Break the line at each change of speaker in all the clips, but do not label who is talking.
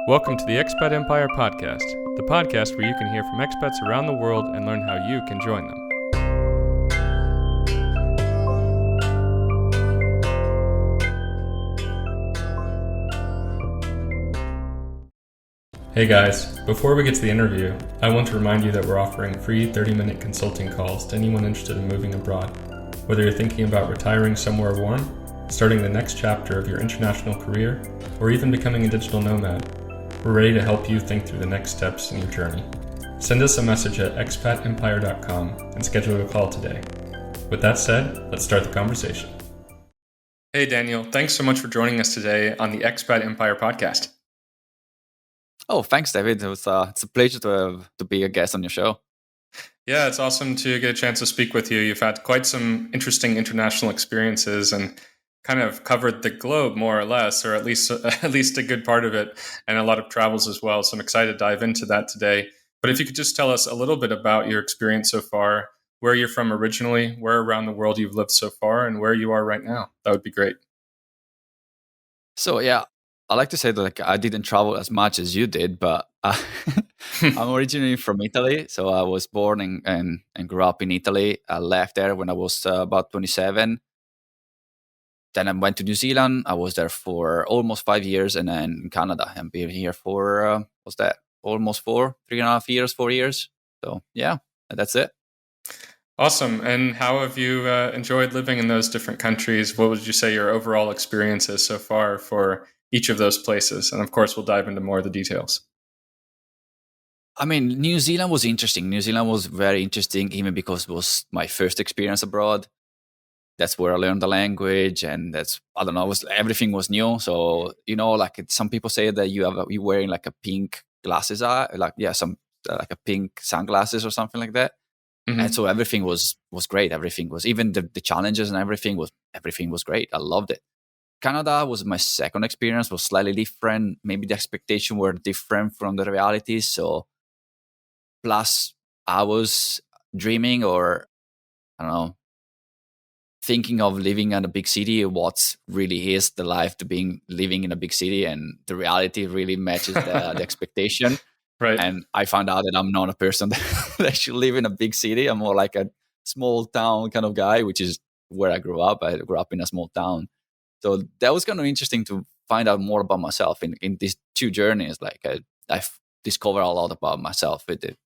Welcome to the Expat Empire Podcast, the podcast where you can hear from expats around the world and learn how you can join them. Hey guys, before we get to the interview, I want to remind you that we're offering free 30-minute consulting calls to anyone interested in moving abroad. Whether you're thinking about retiring somewhere warm, starting the next chapter of your international career, or even becoming a digital nomad, we're ready to help you think through the next steps in your journey. Send us a message at expatempire.com and schedule a call today. With that said, let's start the conversation. Hey Daniel, thanks so much for joining us today on the Expat Empire Podcast.
Oh, thanks, David. It's a pleasure to be a guest on your show.
Yeah, it's awesome to get a chance to speak with you. You've had quite some interesting international experiences and kind of covered the globe more or less, or at least a good part of it, and a lot of travels as well. So I'm excited to dive into that today. But if you could just tell us a little bit about your experience so far, where you're from originally, where around the world you've lived so far, and where you are right now, that would be great.
So yeah, I like to say that I didn't travel as much as you did, but I'm originally from Italy. So I was born and grew up in Italy. I left there when I was about 27. Then I went to New Zealand. I was there for almost 5 years, and then in Canada. I've been here for, almost 4 years. So yeah, that's it.
Awesome. And how have you enjoyed living in those different countries? What would you say your overall experience is so far for each of those places? And of course, we'll dive into more of the details.
I mean, New Zealand was interesting. New Zealand was very interesting, even because it was my first experience abroad. That's where I learned the language, and everything was new. So, like some people say that you're wearing like a pink glasses, like a pink sunglasses or something like that. Mm-hmm. And so everything was great. Everything was, even the challenges and everything was great. I loved it. Canada was my second experience, was slightly different. Maybe the expectations were different from the reality. So plus I was dreaming, or I don't know, thinking of living in a big city, what really is the life to living in a big city, and the reality really matches the expectation.
Right.
And I found out that I'm not a person that should live in a big city. I'm more like a small town kind of guy, which is where I grew up. I grew up in a small town. So that was kind of interesting to find out more about myself in these two journeys. Like I've discovered a lot about myself with it.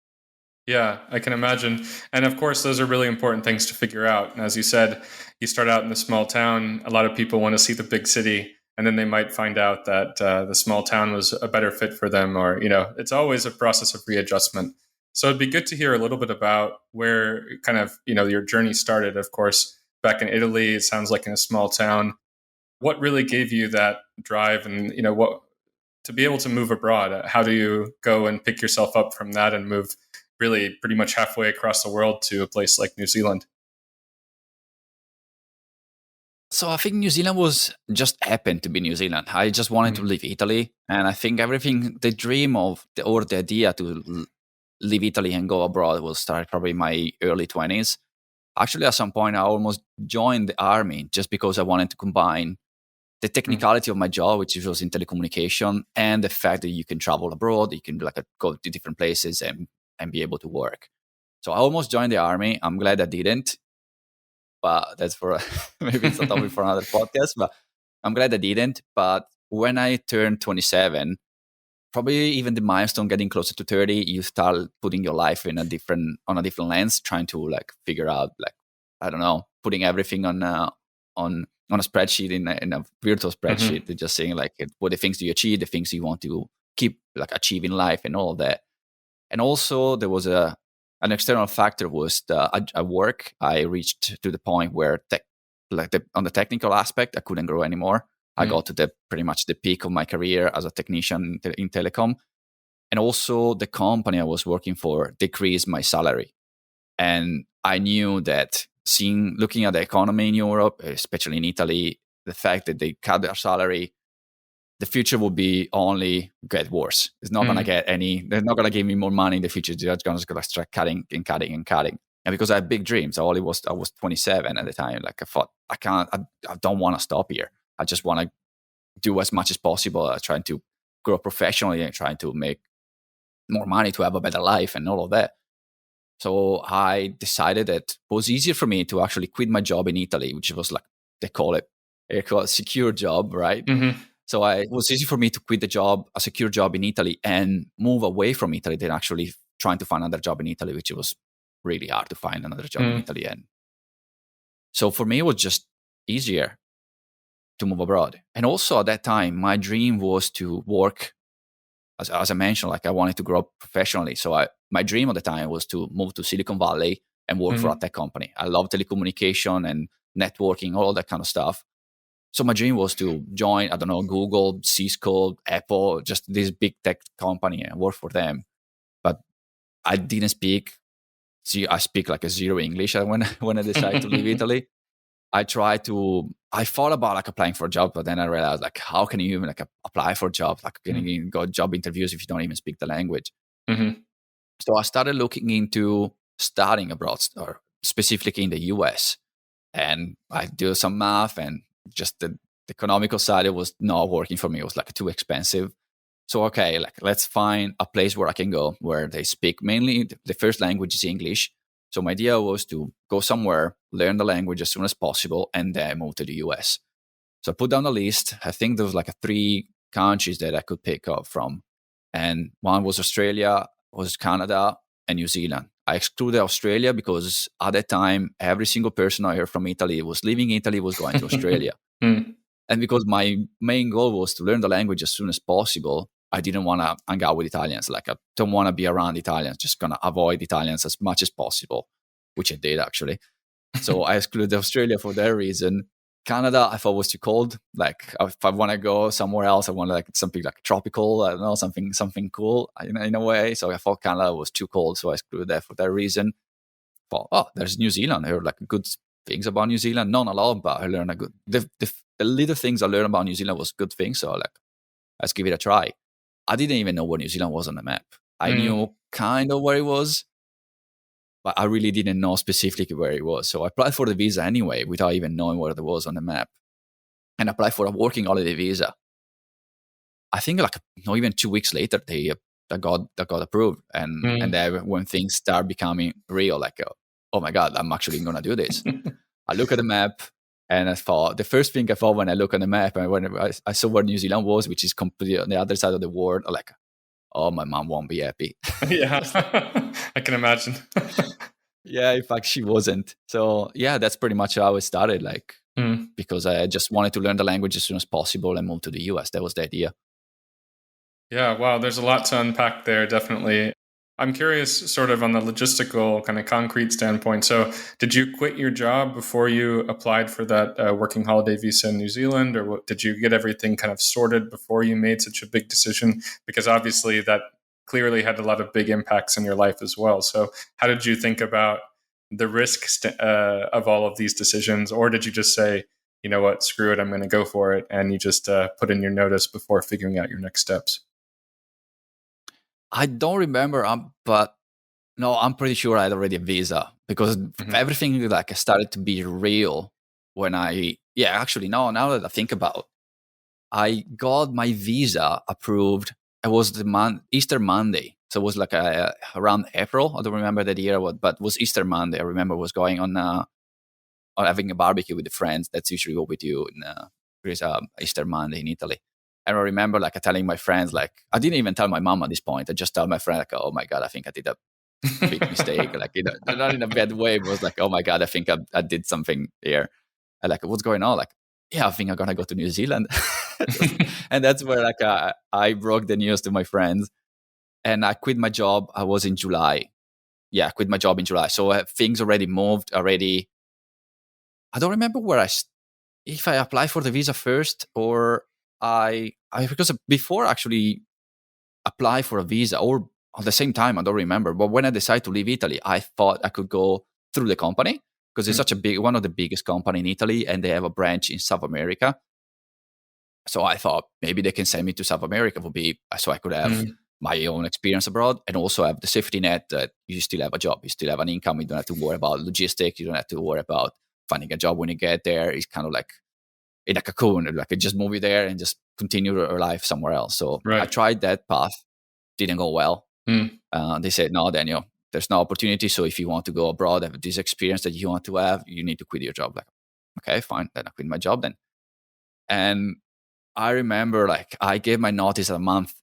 Yeah, I can imagine. And of course, those are really important things to figure out. And as you said, you start out in the small town. A lot of people want to see the big city, and then they might find out that the small town was a better fit for them, or, it's always a process of readjustment. So it'd be good to hear a little bit about where kind of, your journey started. Of course, back in Italy, it sounds like in a small town. What really gave you that drive and, what to be able to move abroad? How do you go and pick yourself up from that and move really pretty much halfway across the world to a place like New Zealand?
So I think New Zealand was just happened to be New Zealand. I just wanted to leave Italy. And I think the dream of, or the idea to leave Italy and go abroad will start probably in my early 20s. Actually, at some point, I almost joined the army just because I wanted to combine the technicality of my job, which was in telecommunication, and the fact that you can travel abroad, you can go to different places and be able to work. So I almost joined the army. I'm glad I didn't, but that's for maybe it's a topic for another podcast. But I'm glad I didn't. But when I turned 27, probably even the milestone getting closer to 30, you start putting your life on a different lens, trying to figure out putting everything on a spreadsheet in a virtual spreadsheet. Just saying what the things do you achieve, the things you want to keep achieving life, and all of that. And also there was an external factor was at work. I reached to the point where on the technical aspect, I couldn't grow anymore. I got to pretty much the peak of my career as a technician in telecom. And also the company I was working for decreased my salary. And I knew that looking at the economy in Europe, especially in Italy, the fact that they cut their salary, the future will be only get worse. It's not going to get they're not going to give me more money in the future. They're just going to start cutting and cutting and cutting. And because I had big dreams, I was 27 at the time. I thought, I don't want to stop here. I just want to do as much as possible, trying to grow professionally and trying to make more money to have a better life and all of that. So I decided that it was easier for me to actually quit my job in Italy, which was like, they call it a secure job, right?
Mm-hmm.
So it was easy for me to quit a secure job in Italy, and move away from Italy than actually trying to find another job in Italy, which it was really hard to find another job in Italy. And so for me, it was just easier to move abroad. And also at that time, my dream was to work, as I mentioned, like I wanted to grow up professionally. So my dream at the time was to move to Silicon Valley and work for a tech company. I love telecommunication and networking, all that kind of stuff. So my dream was to join, I don't know, Google, Cisco, Apple, just this big tech company and work for them. But I didn't speak. See, I speak like a zero English when I decided to leave Italy. I thought about like applying for a job, but then I realized like, how can you even like apply for a job? Like, can you go job interviews if you don't even speak the language?
Mm-hmm.
So I started looking into studying abroad, or specifically in the US. And I do some math, and just the economical side, it was not working for me. It was like too expensive. So, okay, like let's find a place where I can go where they speak mainly the first language is English. So my idea was to go somewhere, learn the language as soon as possible, and then move to the US. So I put down a list. I think there was like 3 countries that I could pick up from. And one was Australia, was Canada, and New Zealand. I excluded Australia because at that time, every single person I heard from Italy was leaving Italy, was going to Australia. And because my main goal was to learn the language as soon as possible, I didn't want to hang out with Italians. Like, I don't want to be around Italians, just going to avoid Italians as much as possible, which I did actually. So I excluded Australia for that reason. Canada, I thought was too cold. Like, if I want to go somewhere else, I want like something like tropical. I don't know, something cool in a way. So I thought Canada was too cold, so I excluded that for that reason. Thought, oh, there's New Zealand. I heard like good things about New Zealand. Not a lot, but I learned the little things I learned about New Zealand was good things. So like, let's give it a try. I didn't even know where New Zealand was on the map. I knew kind of where it was, but I really didn't know specifically where it was. So I applied for the visa anyway, without even knowing where it was on the map, and applied for a working holiday visa. I think like not even 2 weeks later, that got approved. And then when things start becoming real, like, oh my God, I'm actually going to do this. I look at the map, and I thought, the first thing I thought when I look on the map and when I saw where New Zealand was, which is completely on the other side of the world, I'm like, oh, my mom won't be happy.
Yeah, I can imagine.
Yeah, in fact, she wasn't. So yeah, that's pretty much how it started. Like, because I just wanted to learn the language as soon as possible and move to the US. That was the idea.
Yeah, wow, there's a lot to unpack there, definitely. I'm curious, sort of on the logistical kind of concrete standpoint. So did you quit your job before you applied for that working holiday visa in New Zealand? Or did you get everything kind of sorted before you made such a big decision? Because obviously that clearly had a lot of big impacts in your life as well. So how did you think about the risk of all of these decisions? Or did you just say, you know what, screw it, I'm going to go for it, and you just put in your notice before figuring out your next steps?
I don't remember, but no, I'm pretty sure I had already a visa, because everything like started to be real when actually, now that I think about, I got my visa approved. It was the Easter Monday. So it was like around April. I don't remember the year, but it was Easter Monday. I remember was going on having a barbecue with the friends. That's usually what we do in Easter Monday in Italy. And I remember like telling my friends, like, I didn't even tell my mom at this point. I just told my friend, like, oh my God, I think I did a big mistake. Like, not in a bad way. It was like, oh my God, I think I did something here. And like, what's going on? Like, yeah, I think I'm going to go to New Zealand. And that's where like I broke the news to my friends. And I quit my job. I was in July. Yeah, I quit my job in July. So things already moved already. I don't remember if I applied for the visa first, or because before I actually apply for a visa, or at the same time, I don't remember. But when I decided to leave Italy, I thought I could go through the company, because it's such one of the biggest company in Italy, and they have a branch in South America. So I thought maybe they can send me to South America so I could have my own experience abroad, and also have the safety net that you still have a job, you still have an income, you don't have to worry about logistics, you don't have to worry about finding a job when you get there. It's kind of like in a cocoon, like I just move you there and just continue her life somewhere else. So I
Right.
tried that path, didn't go well.
Mm.
They said, no, Daniel, there's no opportunity. So if you want to go abroad, have this experience that you want to have, you need to quit your job. Like, okay, fine. Then I quit my job then. And I remember like I gave my notice a month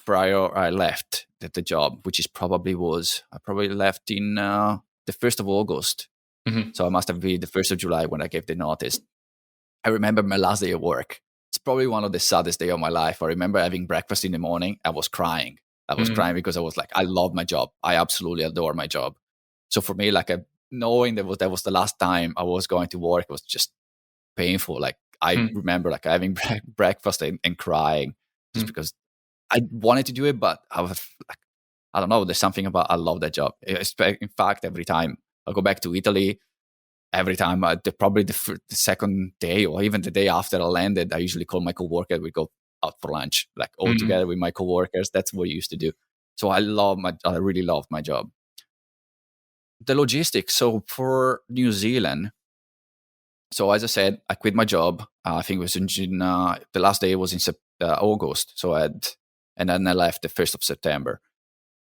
prior I left the job, which is I probably left in the 1st of August.
Mm-hmm.
So I must have been the 1st of July when I gave the notice. I remember my last day of work. It's probably one of the saddest days of my life. I remember having breakfast in the morning. I was crying. Crying because I was like, I love my job. I absolutely adore my job. So for me, like knowing that was the last time I was going to work was just painful. Like I remember like having breakfast and crying just because I wanted to do it, but I was like, I don't know. There's something about I love that job. In fact, every time I go back to Italy, every time probably the second day or even the day after I landed, I usually call my coworker. We go out for lunch, like all together with my coworkers. That's what we used to do. So I really loved my job. The logistics. So for New Zealand, so as I said, I quit my job. I think it was in June. The last day was in August. So and then I left the 1st of September.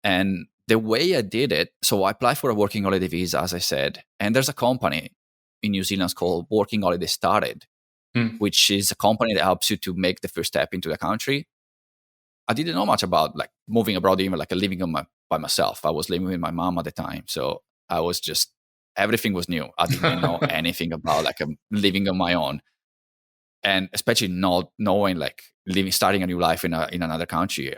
And the way I did it, so I applied for a working holiday visa, as I said, and there's a company in New Zealand called Working Holiday Started, which is a company that helps you to make the first step into the country. I didn't know much about like moving abroad, even like living by myself. I was living with my mom at the time, so I was just everything was new. I didn't know anything about like living on my own, and especially not knowing like starting a new life in another country.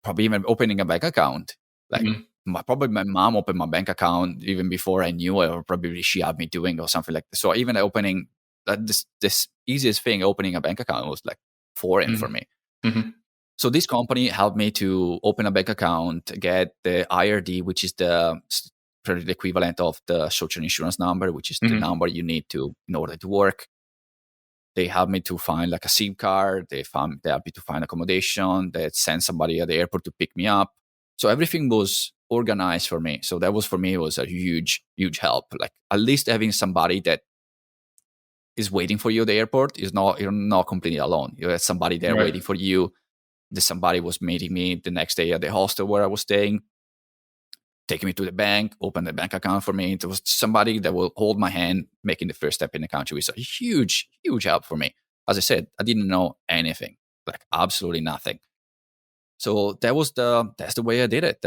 Probably even opening a bank account. Like probably my mom opened my bank account even before I knew it, or probably she had me doing or something like that. So even opening this easiest thing, opening a bank account was like foreign for me.
Mm-hmm.
So this company helped me to open a bank account, get the IRD, which is the equivalent of the social insurance number, which is the number you need in order to work. They helped me to find like a SIM card. They helped me to find accommodation. They sent somebody at the airport to pick me up. So everything was organized for me. So that was for me, it was a huge, huge help. Like at least having somebody that is waiting for you at the airport you're not completely alone. You have somebody there waiting for you. Somebody was meeting me the next day at the hostel where I was staying, taking me to the bank, open the bank account for me. There was somebody that will hold my hand, making the first step in the country. It was a huge, huge help for me. As I said, I didn't know anything, like absolutely nothing. So that's the way I did it.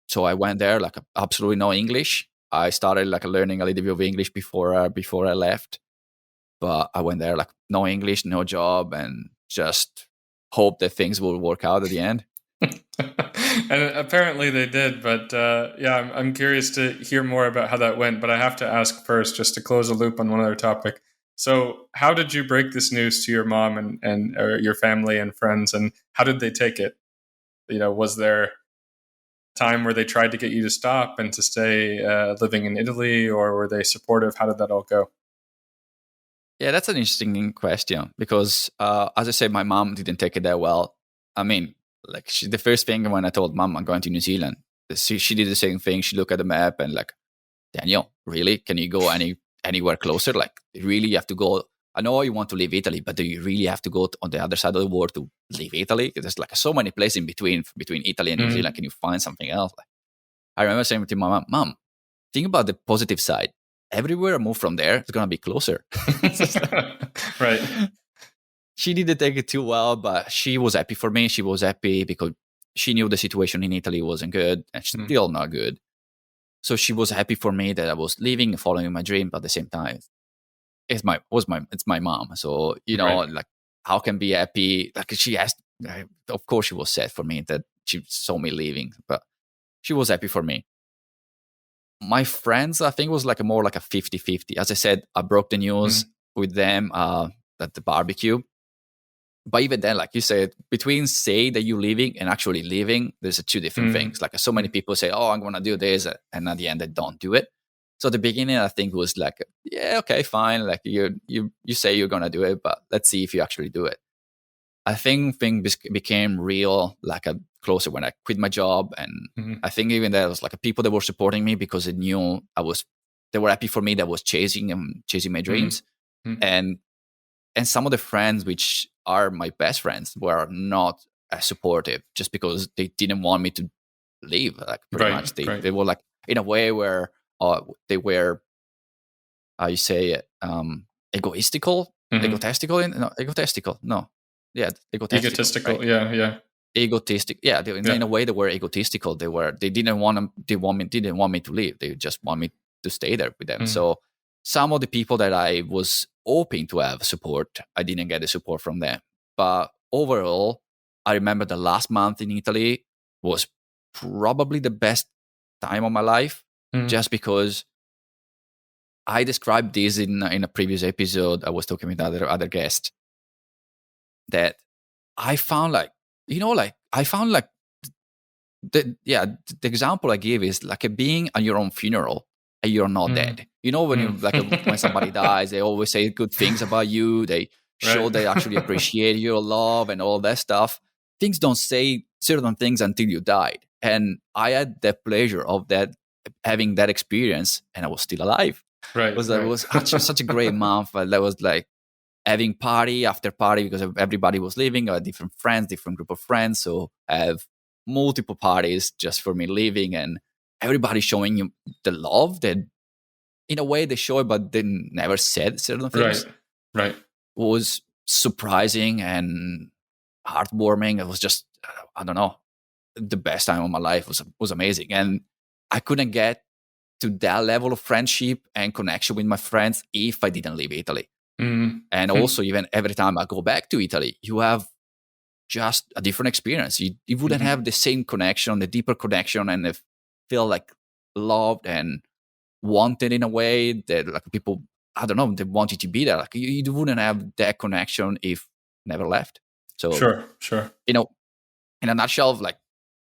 So I went there like absolutely no English. I started like learning a little bit of English before I left, but I went there like no English, no job, and just hope that things will work out at the end.
And apparently they did, but yeah, I'm curious to hear more about how that went. But I have to ask first, just to close a loop on one other topic. So how did you break this news to your mom and your family and friends, and how did they take it? Was there time where they tried to get you to stop and to stay living in Italy, or were they supportive? How did that all go?
Yeah, that's an interesting question because, as I said, my mom didn't take it that well. I mean, like the first thing when I told mom I'm going to New Zealand, she did the same thing. She looked at the map and like, Daniel, really? Can you go anywhere closer? Like, really, you have to go. I know you want to leave Italy, but do you really have to go on the other side of the world to leave Italy? Because there's like so many places in between Italy and New Zealand. Can you find something else? Like, I remember saying to my mom, think about the positive side. Everywhere I move from there, it's going to be closer.
Right.
She didn't take it too well, but she was happy for me. She was happy because she knew the situation in Italy wasn't good and still not good. So she was happy for me that I was leaving and following my dream, but at the same time, it's my mom. So, like how can be happy? Like she asked, of course she was sad for me that she saw me leaving, but she was happy for me. My friends, I think, was like more like a 50-50. As I said, I broke the news with them at the barbecue. But even then, like you said, between say that you're leaving and actually leaving, there's two different things. Like so many people say, oh, I'm going to do this. And at the end, they don't do it. So the beginning, I think, was like, yeah, okay, fine. Like you say you're going to do it, but let's see if you actually do it. I think things became real, like a closer when I quit my job. And I think even there was like people that were supporting me because they knew they were happy for me that I was chasing my dreams. And some of the friends which are my best friends were not as supportive, just because they didn't want me to leave. Like pretty
Right,
much, they
right.
they were like in a way where they were, how you say it, egoistical, egotistical. No, yeah, egotistical, right?
Egotistical. Yeah, yeah.
Egotistic, yeah. In
Yeah.
a way, they were egotistical. They didn't didn't want me to leave. They just want me to stay there with them. So some of the people that I was hoping to have support, I didn't get the support from them. But overall, I remember the last month in Italy was probably the best time of my life, just because I described this in a previous episode. I was talking with other guests that I found like, the example I give is like a being at your own funeral and you're not dead. You know, when you when somebody dies, they always say good things about you. They show they actually appreciate your love and all that stuff. Things don't say certain things until you died. And I had the pleasure of having that experience, and I was still alive.
Right.
It was actually such a great month. That was like having party after party because everybody was leaving. I had different friends, different group of friends. So I have multiple parties just for me leaving, and everybody showing you the love that in a way they show it, but they never said certain things.
Right.
Was surprising and heartwarming. It was just, I don't know, the best time of my life. Was amazing. And I couldn't get to that level of friendship and connection with my friends if I didn't leave Italy. And also, even every time I go back to Italy, you have just a different experience. You wouldn't have the same connection, the deeper connection, and feel like loved and wanted in a way that like people, I don't know, they wanted to be there. Like you wouldn't have that connection if never left. So
sure.
In a nutshell, like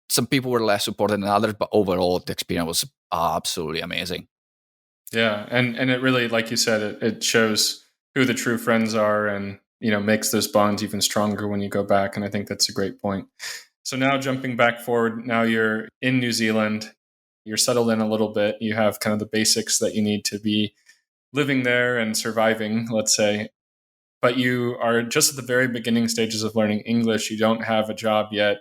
some people were less supported than others, but overall the experience was absolutely amazing.
Yeah, and it really, like you said, it shows who the true friends are, and makes those bonds even stronger when you go back. And I think that's a great point. So now jumping back forward, now you're in New Zealand, you're settled in a little bit, you have kind of the basics that you need to be living there and surviving, let's say, but you are just at the very beginning stages of learning English. You don't have a job yet.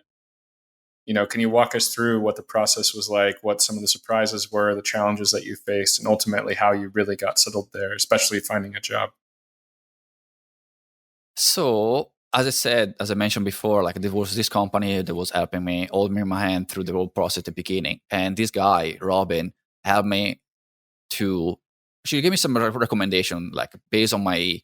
Can you walk us through what the process was like, what some of the surprises were, the challenges that you faced, and ultimately how you really got settled there, especially finding a job?
So, as I mentioned before, like there was this company that was helping me, holding me my hand through the whole process at the beginning. And this guy, Robin, helped me she gave me some recommendation, like based on my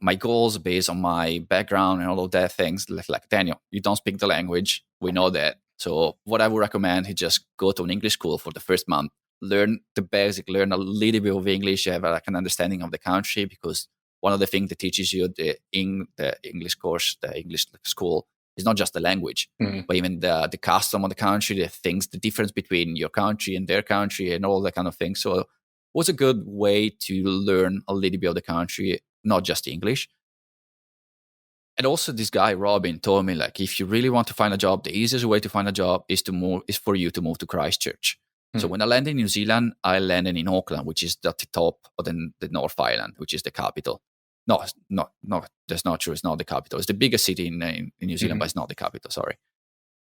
my goals, based on my background and all of that things. Like Daniel, you don't speak the language. We know that. So what I would recommend is just go to an English school for the first month, learn the basic, learn a little bit of English, have like an understanding of the country, because one of the things that teaches you the English course, the English school, is not just the language, but even the custom of the country, the things, the difference between your country and their country and all that kind of thing. So it was a good way to learn a little bit of the country, not just English. And also this guy, Robin, told me, like, if you really want to find a job, the easiest way to find a job is for you to move to Christchurch. So when I landed in New Zealand, I landed in Auckland, which is at the top of the North Island, which is the capital. No, that's not true. It's not the capital. It's the biggest city in New Zealand, but it's not the capital, sorry.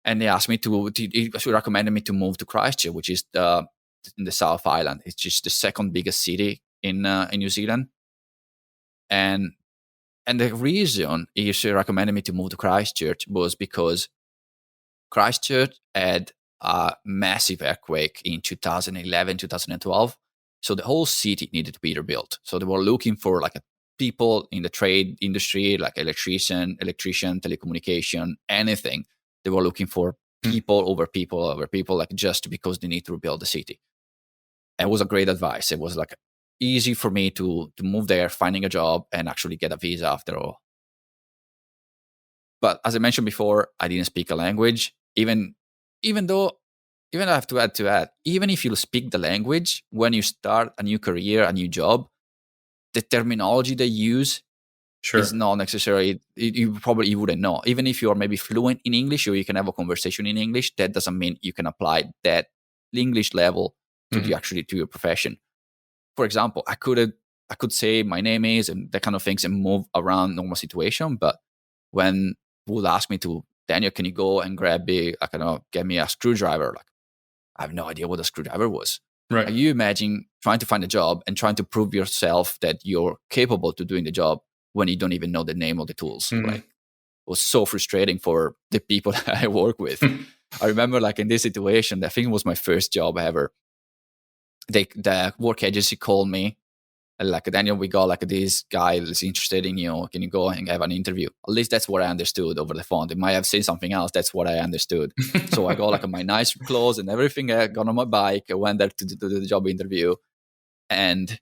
And they asked me he recommended me to move to Christchurch, which is in the South Island. It's just the second biggest city in New Zealand. And the reason he recommended me to move to Christchurch was because Christchurch had a massive earthquake in 2011, 2012. So the whole city needed to be rebuilt. So they were looking for like people in the trade industry, like electrician, telecommunication, anything. They were looking for people over people, like just because they need to rebuild the city. And it was a great advice. It was like easy for me to move there, finding a job, and actually get a visa after all. But as I mentioned before, I didn't speak a language. Even I have to add, even if you speak the language, when you start a new career, a new job, the terminology they use is not necessarily, you probably wouldn't know. Even if you are maybe fluent in English or you can have a conversation in English, that doesn't mean you can apply that English level to to your profession. For example, I could say my name is and that kind of things and move around normal situation, but when would ask me to, Daniel, can you go and grab me, I don't know, get me a screwdriver? Like, I have no idea what a screwdriver was.
Right.
Like, you imagine trying to find a job and trying to prove yourself that you're capable to doing the job when you don't even know the name of the tools. Like, it was so frustrating for the people that I work with. I remember, like, in this situation, I think it was my first job ever. The work agency called me, like, Daniel, we got like this guy is interested in you. Can you go and have an interview? At least that's what I understood over the phone. They might have said something else. That's what I understood. So I got like my nice clothes and everything. I got on my bike. I went there to do the job interview. And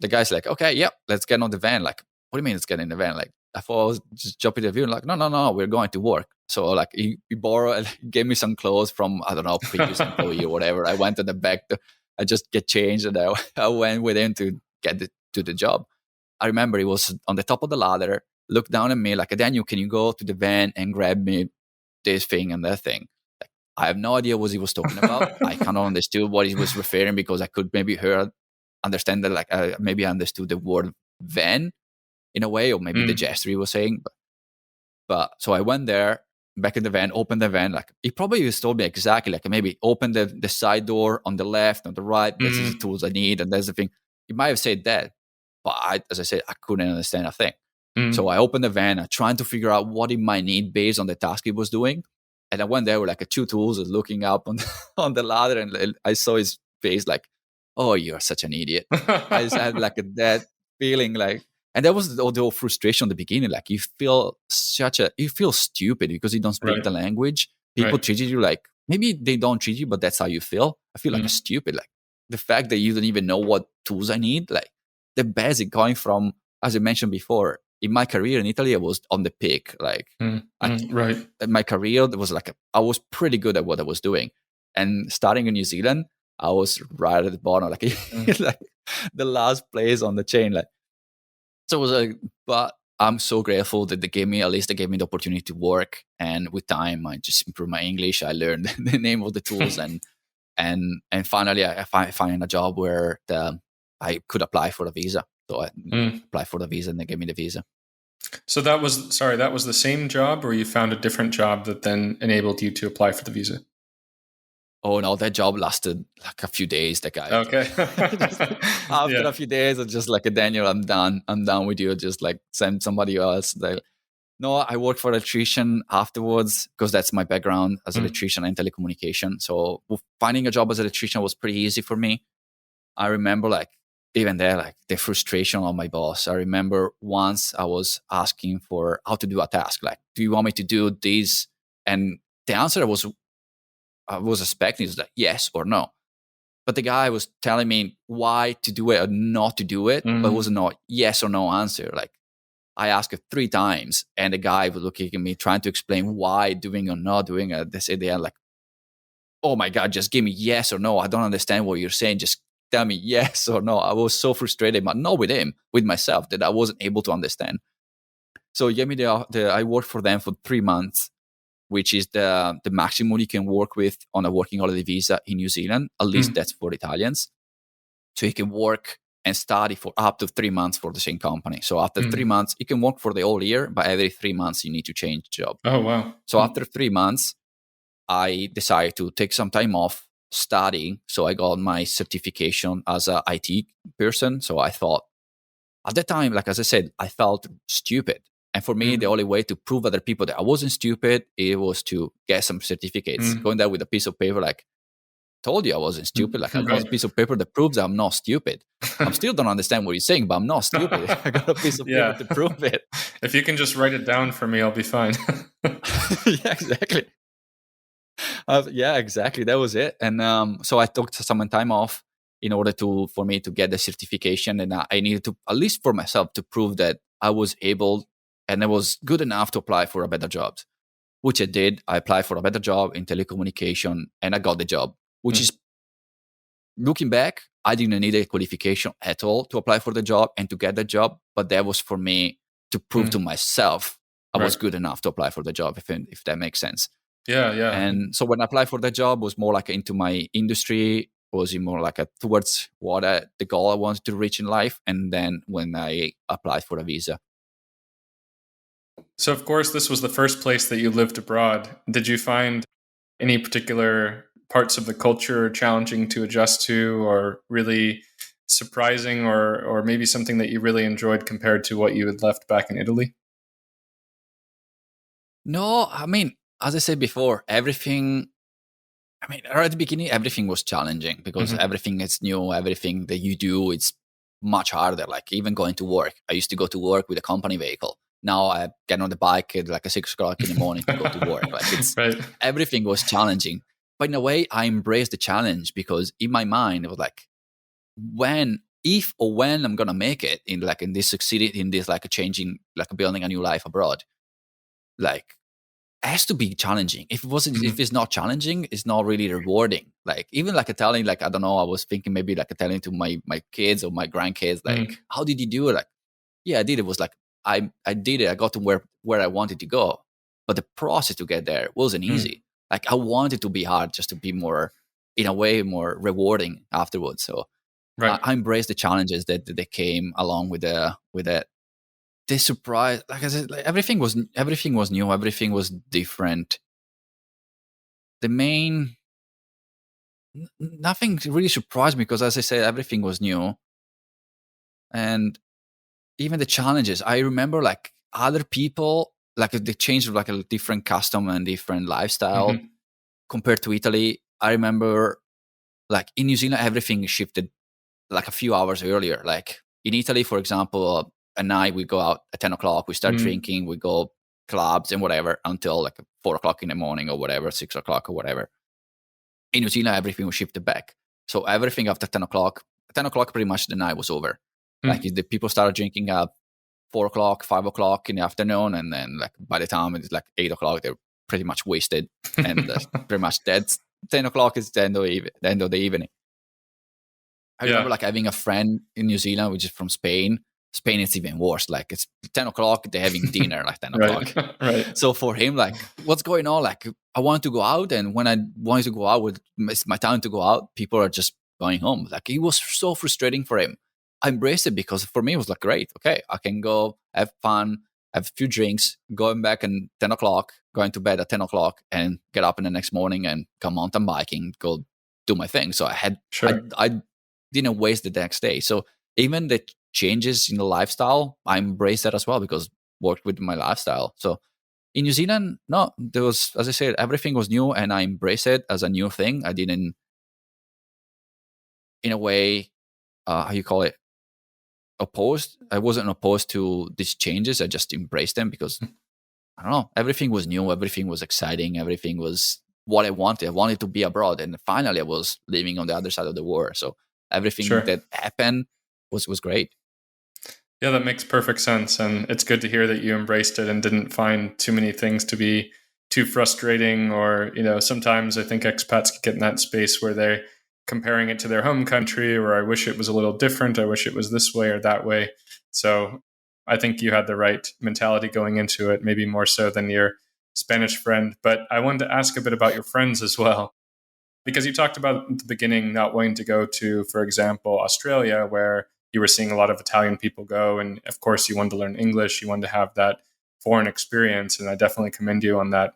the guy's like, okay, yep, let's get on the van. Like, what do you mean let's get in the van? Like, I thought I was just jumping in the view. Like, no, we're going to work. So like he borrowed, gave me some clothes from, I don't know, previous employee or whatever. I went to the back. I just get changed and I went with him to get to the job. I remember he was on the top of the ladder, looked down at me like, Daniel, can you go to the van and grab me this thing and that thing? Like, I have no idea what he was talking about. I cannot understand what he was referring, because I could maybe understand that, like, maybe I understood the word van in a way, or maybe the gesture he was saying. But so I went there, back in the van, opened the van. Like, he probably just told me exactly, like, maybe open the side door on the left, on the right. That's the tools I need, and that's the thing. He might have said that, but as I said, I couldn't understand a thing. So I opened the van, I tried to figure out what he might need based on the task he was doing. And I went there with like two tools, looking up on the ladder, and I saw his face like, oh, you're such an idiot. I just had like that feeling, like, and that was the whole frustration at the beginning. Like, you feel stupid because you don't speak the language. People treated you like, maybe they don't treat you, but that's how you feel. I feel like a stupid, like, the fact that you don't even know what tools I need, like, the basic, going from, as I mentioned before, in my career in Italy, I was on the peak. Like, my career was like, I was pretty good at what I was doing. And starting in New Zealand, I was right at the bottom, like, like the last place on the chain. Like, so it was like, but I'm so grateful that they gave me the opportunity to work. And with time, I just improved my English. I learned the name of the tools, and finally I find a job where I could apply for a visa. So I applied for the visa, and they gave me the visa.
So that was the same job, or you found a different job that then enabled you to apply for the visa?
Oh no, that job lasted like a few days. That guy.
Okay.
After a few days, it's just like, Daniel, I'm done with you. Just like send somebody else. No, I worked for an electrician afterwards, because that's my background as an electrician and telecommunication. So finding a job as an electrician was pretty easy for me. I remember, like, even there, like, the frustration of my boss. I remember once I was asking for how to do a task. Like, do you want me to do this? And the answer I was expecting is like yes or no. But the guy was telling me why to do it or not to do it, but it was not yes or no answer. Like, I asked it 3 times, and the guy was looking at me, trying to explain why doing or not doing it. They said, they're like, oh my God, just give me yes or no. I don't understand what you're saying. Just tell me yes or no. I was so frustrated, but not with him, with myself, that I wasn't able to understand. So he gave me I worked for them for 3 months, which is the maximum you can work with on a working holiday visa in New Zealand. At least that's for Italians. So you can work and study for up to 3 months for the same company. So after 3 months, you can work for the whole year, but every 3 months you need to change job.
Oh, wow.
So after 3 months, I decided to take some time off studying. So I got my certification as an IT person. So I thought, at that time, like, as I said, I felt stupid. And for me, the only way to prove other people that I wasn't stupid, it was to get some certificates. Going there with a piece of paper, like, told you I wasn't stupid. Like, I got a piece of paper that proves I'm not stupid. I still don't understand what you're saying, but I'm not stupid. I got a piece of paper to prove it.
If you can just write it down for me, I'll be fine.
Yeah, exactly. Yeah, exactly. That was it. And so I took some time off in order for me to get the certification. And I needed to, at least for myself, to prove that I was able and I was good enough to apply for a better job, which I did. I applied for a better job in telecommunication, and I got the job, which is, looking back, I didn't need a qualification at all to apply for the job and to get the job. But that was for me to prove to myself I was good enough to apply for the job, if that makes sense.
Yeah.
And so when I applied for the job, it was more like into my industry, was more like towards the goal I wanted to reach in life. And then when I applied for a visa.
So, of course, this was the first place that you lived abroad. Did you find any particular parts of the culture challenging to adjust to, or really surprising, or maybe something that you really enjoyed compared to what you had left back in Italy?
No, I mean, as I said before, everything. I mean, right at the beginning, everything was challenging because everything is new. Everything that you do, it's much harder. Like even going to work. I used to go to work with a company vehicle. Now I get on the bike at like 6 o'clock in the morning to go to work. Like it's
Right.
everything was challenging. But in a way, I embraced the challenge because in my mind, it was like, if or when I'm gonna make it in this succeeded in this like a changing, like building a new life abroad, like it has to be challenging. If it's not challenging, it's not really rewarding. Like even like a telling, like I don't know, I was thinking maybe like a telling to my kids or my grandkids, like how did you do it? Like, yeah, I did. It was like I did it. I got to where I wanted to go, but the process to get there wasn't easy. Like I wanted to be hard, just to be more, in a way, more rewarding afterwards. So
Right.
I embraced the challenges that came along with it. The surprise, like I said, like everything was new, everything was different. The main nothing really surprised me because, as I said, everything was new, and even the challenges. I remember like other people, like the change of like a different custom and different lifestyle compared to Italy. I remember like in New Zealand, everything shifted like a few hours earlier. Like in Italy, for example, at night we go out at 10 o'clock, we start drinking, we go clubs and whatever until like 4 o'clock in the morning or whatever, 6 o'clock or whatever. In New Zealand, everything was shifted back. So everything after 10 o'clock, pretty much the night was over. Like the people started drinking at 4 o'clock, 5 o'clock in the afternoon. And then like by the time it's like 8 o'clock, they're pretty much wasted and pretty much dead. 10 o'clock is the end of the evening. I remember like having a friend in New Zealand, which is from Spain. Spain is even worse. Like it's 10 o'clock, they're having dinner like 10 o'clock.
Right.
So for him, like, what's going on? Like, I want to go out. And when I wanted to go out, it's my time to go out, people are just going home. Like, it was so frustrating for him. I embraced it because for me, it was like, great. Okay, I can go have fun, have a few drinks, going back at 10 o'clock, going to bed at 10 o'clock and get up in the next morning and go mountain biking, go do my thing. So I didn't waste the next day. So even the changes in the lifestyle, I embraced that as well because worked with my lifestyle. So in New Zealand, no, there was, as I said, everything was new and I embraced it as a new thing. I didn't, in a way, how you call it, opposed. I wasn't opposed to these changes. I just embraced them because, I don't know, everything was new. Everything was exciting. Everything was what I wanted. I wanted to be abroad. And finally, I was living on the other side of the world. So everything that happened was great.
Yeah, that makes perfect sense. And it's good to hear that you embraced it and didn't find too many things to be too frustrating. Or, sometimes I think expats can get in that space where they're comparing it to their home country, or I wish it was a little different. I wish it was this way or that way. So I think you had the right mentality going into it, maybe more so than your Spanish friend. But I wanted to ask a bit about your friends as well. Because you talked about at the beginning not wanting to go to, for example, Australia, where you were seeing a lot of Italian people go. And of course, you wanted to learn English. You wanted to have that foreign experience. And I definitely commend you on that.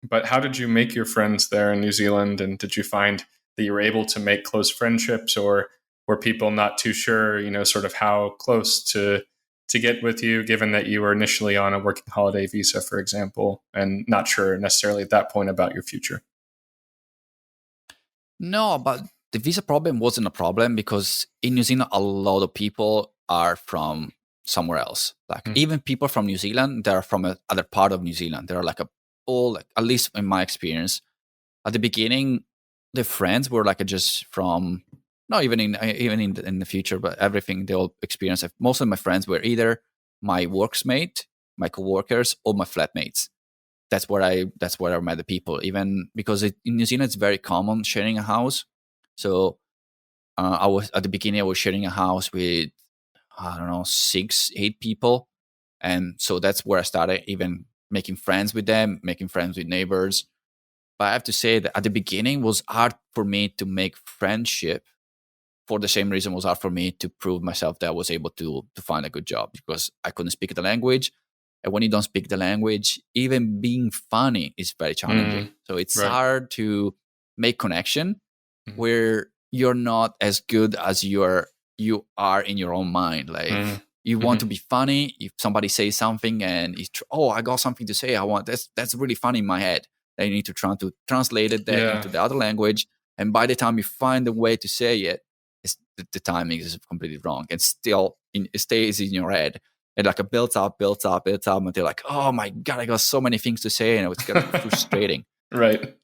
But how did you make your friends there in New Zealand? And did you find that you were able to make close friendships, or were people not too sure, sort of how close to get with you, given that you were initially on a working holiday visa, for example, and not sure necessarily at that point about your future?
No, but the visa problem wasn't a problem because in New Zealand, a lot of people are from somewhere else. Like even people from New Zealand, they're from other part of New Zealand. They're like at least in my experience, at the beginning, the friends were like just from, not even in the future, but everything they all experienced. Most of my friends were either my worksmate, my coworkers, or my flatmates. That's where I met the people. Even because in New Zealand, it's very common sharing a house. So I was at the beginning, I was sharing a house with, I don't know, 6-8 people, and so that's where I started even making friends with them, making friends with neighbors. But I have to say that at the beginning, it was hard for me to make friendship. For the same reason, it was hard for me to prove myself that I was able to find a good job because I couldn't speak the language. And when you don't speak the language, even being funny is very challenging. So it's hard to make connection where you're not as good as you are in your own mind. Like you want to be funny. If somebody says something and I got something to say, that's really funny in my head. Then you need to try to translate it into the other language. And by the time you find a way to say it, the timing is completely wrong, and still it stays in your head. And like it builds up until like, oh my God, I got so many things to say, and it's kind of frustrating.
Right.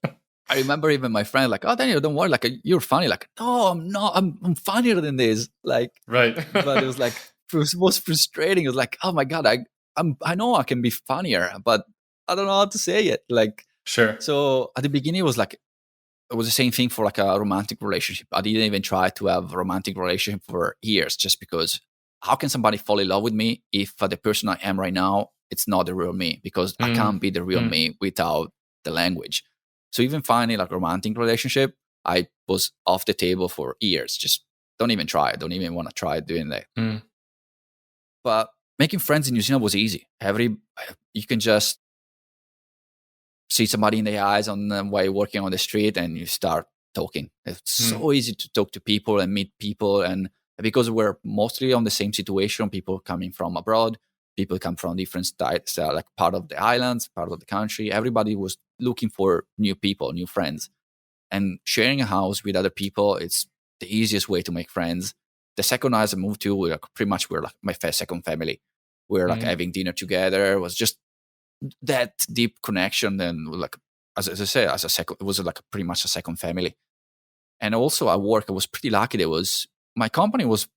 I remember even my friend like, oh, Daniel, don't worry, like you're funny. Like, no, I'm not. I'm funnier than this. Like,
right.
But it was like it was most frustrating. It was like, oh my God, I know I can be funnier, but I don't know how to say it. Like,
sure.
So at the beginning, it was the same thing for like a romantic relationship. I didn't even try to have a romantic relationship for years, just because how can somebody fall in love with me if the person I am right now, it's not the real me? Because I can't be the real me without the language. So even finding like a romantic relationship, I was off the table for years. Just don't even try. I don't even want to try doing that. But making friends in New Zealand was easy. You can just see somebody in the eyes while you're walking on the street and you start talking. It's so easy to talk to people and meet people. And because we're mostly on the same situation, people coming from abroad, people come from different states, like part of the islands, part of the country. Everybody was looking for new people, new friends. And sharing a house with other people, it's the easiest way to make friends. The second house I moved to, we're like my second family. We're like having dinner together. It was just that deep connection. And like, as I said, it was like pretty much a second family. And also at work, I was pretty lucky. My company was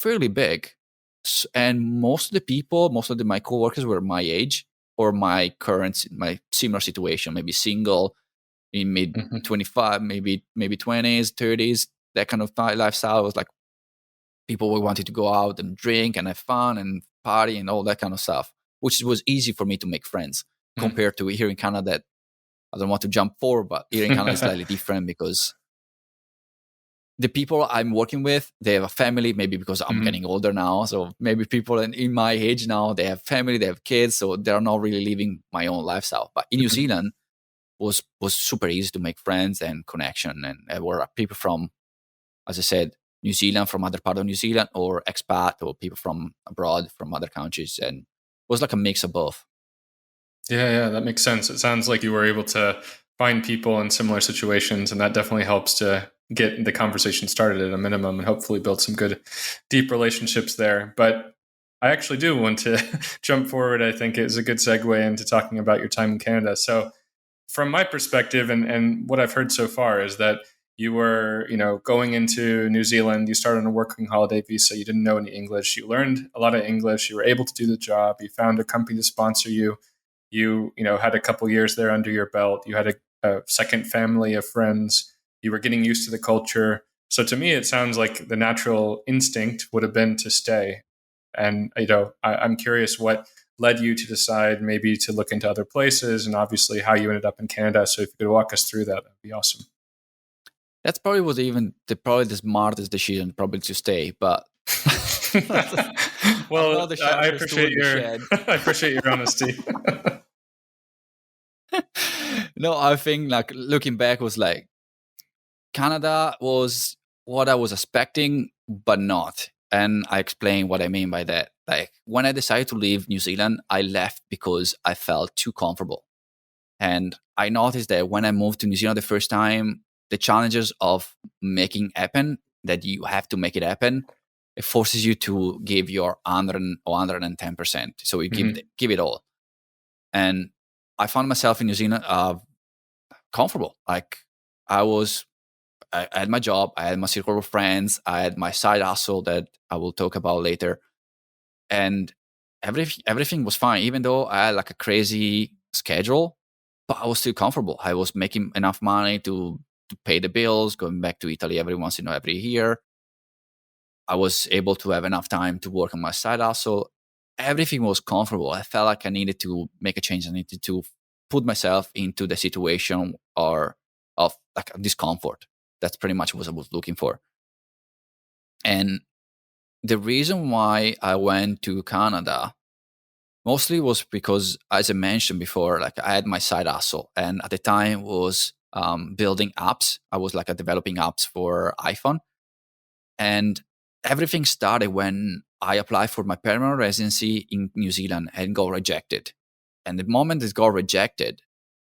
fairly big. And most of my coworkers were my age or my similar situation, maybe single, in mid 25, maybe 20s, 30s, that kind of lifestyle. It was like people who wanted to go out and drink and have fun and party and all that kind of stuff, which was easy for me to make friends compared to here in Canada. I don't want to jump forward, but here in Canada is slightly different because the people I'm working with, they have a family, maybe because I'm getting older now. So maybe people in my age now, they have family, they have kids, so they're not really living my own lifestyle. But in New Zealand, was super easy to make friends and connection. And there were people from, as I said, New Zealand, from other part of New Zealand, or expat, or people from abroad, from other countries. And it was like a mix of both.
Yeah, that makes sense. It sounds like you were able to find people in similar situations, and that definitely helps to get the conversation started at a minimum and hopefully build some good, deep relationships there. But I actually do want to jump forward. I think it's a good segue into talking about your time in Canada. So from my perspective and what I've heard so far is that you were, going into New Zealand, you started on a working holiday visa, you didn't know any English, you learned a lot of English, you were able to do the job, you found a company to sponsor you, you had a couple years there under your belt, you had a second family of friends, you were getting used to the culture. So to me, it sounds like the natural instinct would have been to stay. And, I'm curious what led you to decide maybe to look into other places, and obviously how you ended up in Canada. So if you could walk us through that, that'd be awesome.
That's probably was even the smartest decision, probably to stay. But
well, I appreciate I appreciate your honesty.
No, I think like looking back was like Canada was what I was expecting, but not. And I explain what I mean by that. Like when I decided to leave New Zealand, I left because I felt too comfortable. And I noticed that when I moved to New Zealand the first time, the challenges of making happen, that you have to make it happen, it forces you to give your 100 or 110%. So you give it all. And I found myself in New Zealand comfortable. Like I had my job, I had my circle of friends, I had my side hustle that I will talk about later. And everything was fine, even though I had like a crazy schedule, but I was still comfortable. I was making enough money to pay the bills, going back to Italy every year. I was able to have enough time to work on my side hustle. Everything was comfortable. I felt like I needed to make a change. I needed to put myself into the situation of like discomfort. That's pretty much what I was looking for. And the reason why I went to Canada Mostly was because, as I mentioned before, like I had my side hustle, and at the time was building apps. I was like developing apps for iPhone, and everything started when I applied for my permanent residency in New Zealand and got rejected. And the moment it got rejected,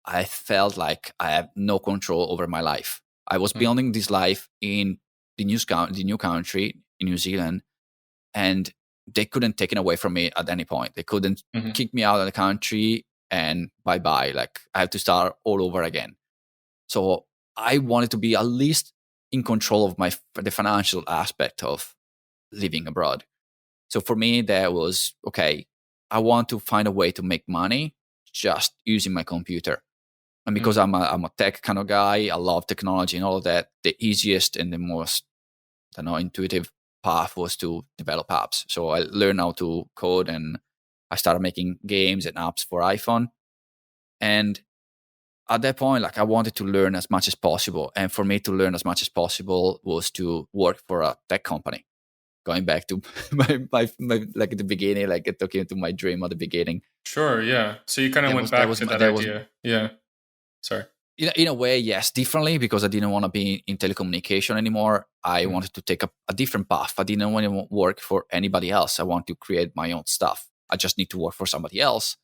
I felt like I have no control over my life. I was building this life in the new country in New Zealand, and they couldn't take it away from me at any point. They couldn't kick me out of the country and bye bye. Like I have to start all over again. So I wanted to be at least in control of the financial aspect of living abroad. So for me, that was okay. I want to find a way to make money just using my computer. And because I'm a tech kind of guy, I love technology and all of that. The easiest and the most, intuitive path was to develop apps. So I learned how to code, and I started making games and apps for iPhone. And at that point, like I wanted to learn as much as possible. And for me to learn as much as possible was to work for a tech company. Going back to my like at the beginning, like talking to my dream at the beginning.
Sure, yeah. So you kind of went back to that idea. Yeah. Sorry.
In a way, yes, differently, because I didn't want to be in telecommunication anymore. I wanted to take a different path. I didn't want to work for anybody else. I want to create my own stuff. I just need to work for somebody else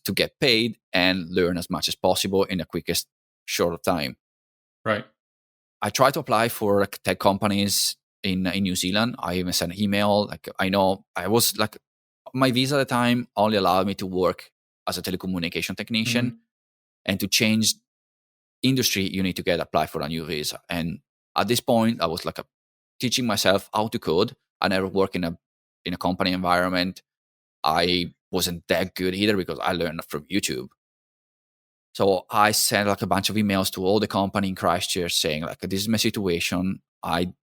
to get paid and learn as much as possible in the quickest short of time.
Right.
I tried to apply for like tech companies in New Zealand. I even sent an email. Like I know I was like, my visa at the time only allowed me to work as a telecommunication technician, and to change industry, you need to apply for a new visa. And at this point, I was like teaching myself how to code. I never worked in a company environment. I wasn't that good either because I learned from YouTube. So I sent like a bunch of emails to all the company in Christchurch saying like, this is my situation. I'm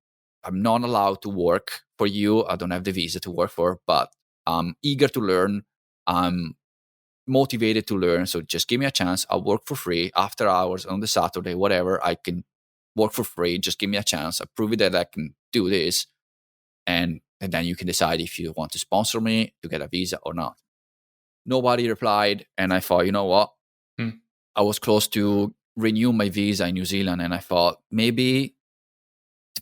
not allowed to work for you. I don't have the visa to work for, but I'm eager to learn. I'm motivated to learn. So just give me a chance. I'll work for free after hours on the Saturday, whatever. I can work for free. Just give me a chance. I prove it that I can do this. And then you can decide if you want to sponsor me to get a visa or not. Nobody replied. And I thought, you know what? I was close to renew my visa in New Zealand. And I thought maybe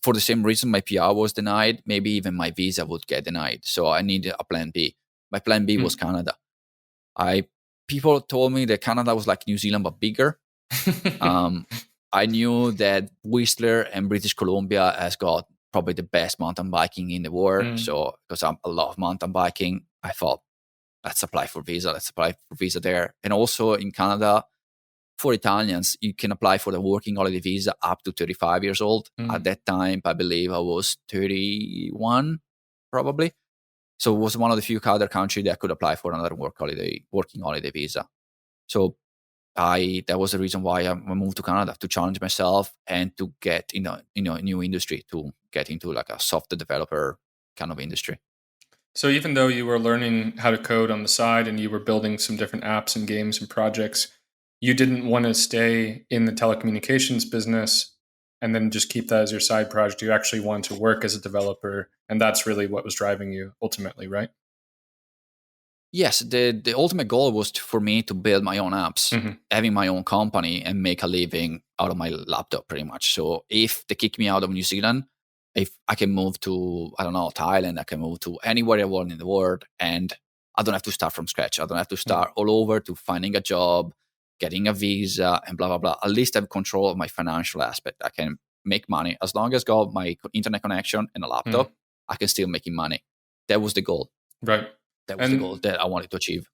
for the same reason my PR was denied, maybe even my visa would get denied. So I needed a plan B. My plan B was Canada. People told me that Canada was like New Zealand but bigger. I knew that Whistler and British Columbia has got probably the best mountain biking in the world. So because I love mountain biking, I thought, let's apply for visa. Let's apply for visa there. And also in Canada, for Italians, you can apply for the working holiday visa up to 35 years old. At that time, I believe I was 31, probably. So it was one of the few other countries that could apply for another working holiday visa. So that was the reason why I moved to Canada, to challenge myself and to get in a new industry, to get into like a software developer kind of industry.
So even though you were learning how to code on the side and you were building some different apps and games and projects, you didn't want to stay in the telecommunications business and then just keep that as your side project. You actually want to work as a developer, and that's really what was driving you ultimately, right?
Yes, the ultimate goal was for me to build my own apps, having my own company and make a living out of my laptop pretty much. So if they kick me out of New Zealand, if I can move to, I don't know, Thailand, I can move to anywhere I want in the world, and I don't have to start from scratch. I don't have to start all over to finding a job, getting a visa, and blah, blah, blah. At least I have control of my financial aspect. I can make money. As long as I got my internet connection and a laptop, I can still making money. That was the goal.
Right.
That was the goal that I wanted to achieve.